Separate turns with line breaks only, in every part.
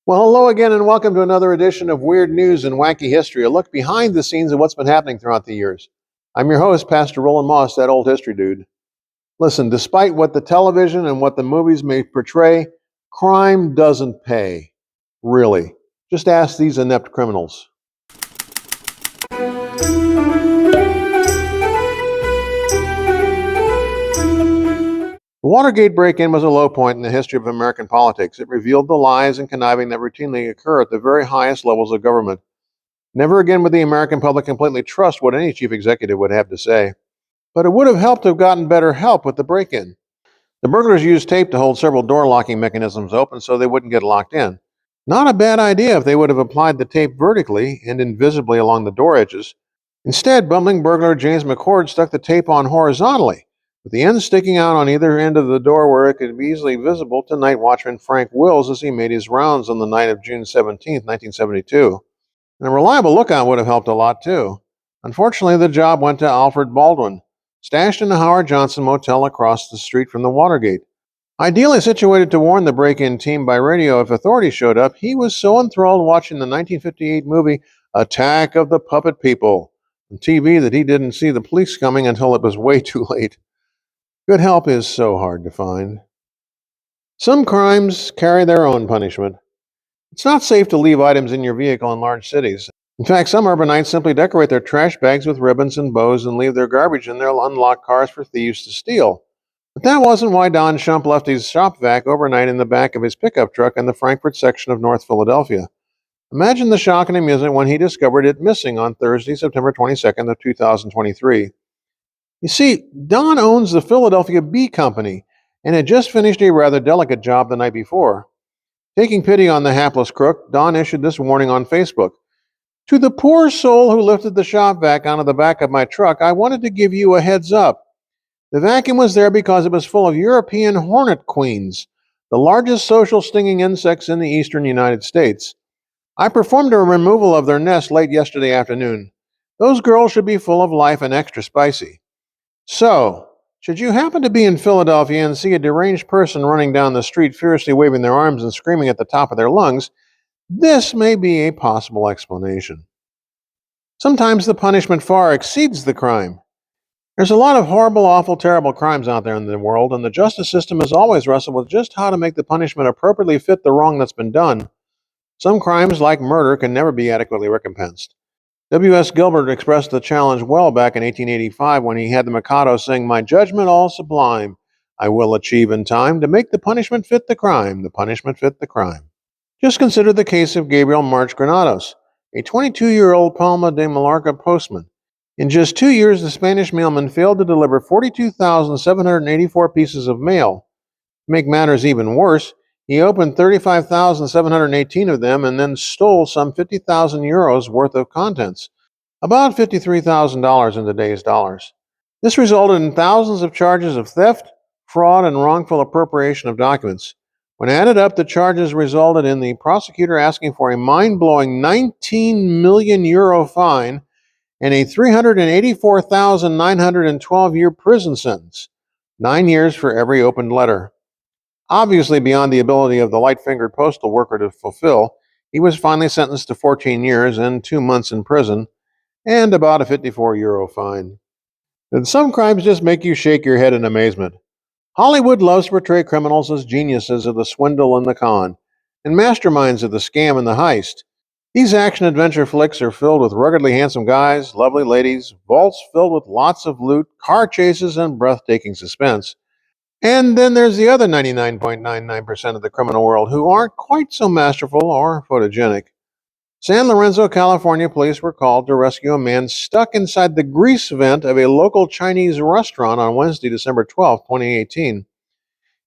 Well, hello again, and welcome to another edition of Weird News and Wacky History, a look behind the scenes of what's been happening throughout the years. I'm your host, Pastor Roland Moss, that old history dude. Listen, despite what the television and what the movies may portray, crime doesn't pay. Really. Just ask these inept criminals. The Watergate break-in was a low point in the history of American politics. It revealed the lies and conniving that routinely occur at the very highest levels of government. Never again would the American public completely trust what any chief executive would have to say. But it would have helped to have gotten better help with the break-in. The burglars used tape to hold several door locking mechanisms open so they wouldn't get locked in. Not a bad idea if they would have applied the tape vertically and invisibly along the door edges. Instead, bumbling burglar James McCord stuck the tape on horizontally, with the end sticking out on either end of the door where it could be easily visible to night watchman Frank Wills as he made his rounds on the night of June 17, 1972. And a reliable lookout would have helped a lot too. Unfortunately, the job went to Alfred Baldwin, stashed in the Howard Johnson Motel across the street from the Watergate. Ideally situated to warn the break-in team by radio if authorities showed up, he was so enthralled watching the 1958 movie Attack of the Puppet People on TV that he didn't see the police coming until it was way too late. Good help is so hard to find. Some crimes carry their own punishment. It's not safe to leave items in your vehicle in large cities. In fact, some urbanites simply decorate their trash bags with ribbons and bows and leave their garbage in their unlocked cars for thieves to steal. But that wasn't why Don Shump left his shop vac overnight in the back of his pickup truck in the Frankfort section of North Philadelphia. Imagine the shock and amusement when he discovered it missing on Thursday, September 22nd of 2023. You see, Don owns the Philadelphia Bee Company and had just finished a rather delicate job the night before. Taking pity on the hapless crook, Don issued this warning on Facebook. To the poor soul who lifted the shop vac onto the back of my truck, I wanted to give you a heads up. The vacuum was there because it was full of European hornet queens, the largest social stinging insects in the eastern United States. I performed a removal of their nest late yesterday afternoon. Those girls should be full of life and extra spicy. So, should you happen to be in Philadelphia and see a deranged person running down the street fiercely waving their arms and screaming at the top of their lungs, this may be a possible explanation. Sometimes the punishment far exceeds the crime. There's a lot of horrible, awful, terrible crimes out there in the world, and the justice system has always wrestled with just how to make the punishment appropriately fit the wrong that's been done. Some crimes, like murder, can never be adequately recompensed. W.S. Gilbert expressed the challenge well back in 1885 when he had the Mikado sing, "My judgment all sublime, I will achieve in time to make the punishment fit the crime, the punishment fit the crime." Just consider the case of Gabriel March Granados, a 22-year-old Palma de Mallorca postman. In just 2 years, the Spanish mailman failed to deliver 42,784 pieces of mail. To make matters even worse, he opened 35,718 of them and then stole some 50,000 euros worth of contents, about $53,000 in today's dollars. This resulted in thousands of charges of theft, fraud, and wrongful appropriation of documents. When added up, the charges resulted in the prosecutor asking for a mind-blowing 19 million euro fine and a 384,912-year prison sentence, 9 years for every opened letter. Obviously beyond the ability of the light-fingered postal worker to fulfill, he was finally sentenced to 14 years and 2 months in prison, and about a 54 euro fine. And some crimes just make you shake your head in amazement. Hollywood loves to portray criminals as geniuses of the swindle and the con, and masterminds of the scam and the heist. These action-adventure flicks are filled with ruggedly handsome guys, lovely ladies, vaults filled with lots of loot, car chases, and breathtaking suspense. And then there's the other 99.99% of the criminal world who aren't quite so masterful or photogenic. San Lorenzo, California police were called to rescue a man stuck inside the grease vent of a local Chinese restaurant on Wednesday, December 12, 2018.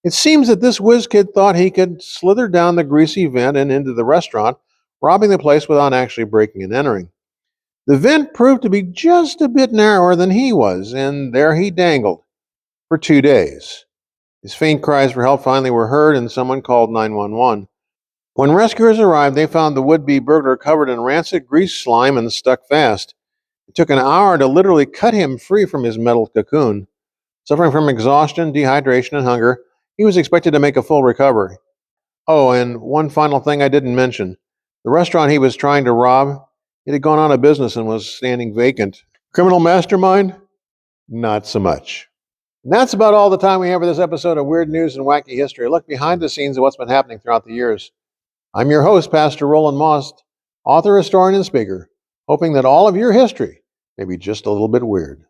It seems that this whiz kid thought he could slither down the greasy vent and into the restaurant, robbing the place without actually breaking and entering. The vent proved to be just a bit narrower than he was, and there he dangled for 2 days. His faint cries for help finally were heard, and someone called 911. When rescuers arrived, they found the would-be burglar covered in rancid grease slime and stuck fast. It took an hour to literally cut him free from his metal cocoon. Suffering from exhaustion, dehydration, and hunger, he was expected to make a full recovery. Oh, and one final thing I didn't mention. The restaurant he was trying to rob, it had gone out of business and was standing vacant. Criminal mastermind? Not so much. And that's about all the time we have for this episode of Weird News and Wacky History. A look behind the scenes of what's been happening throughout the years. I'm your host, Pastor Roland Moss, author, historian, and speaker, hoping that all of your history may be just a little bit weird.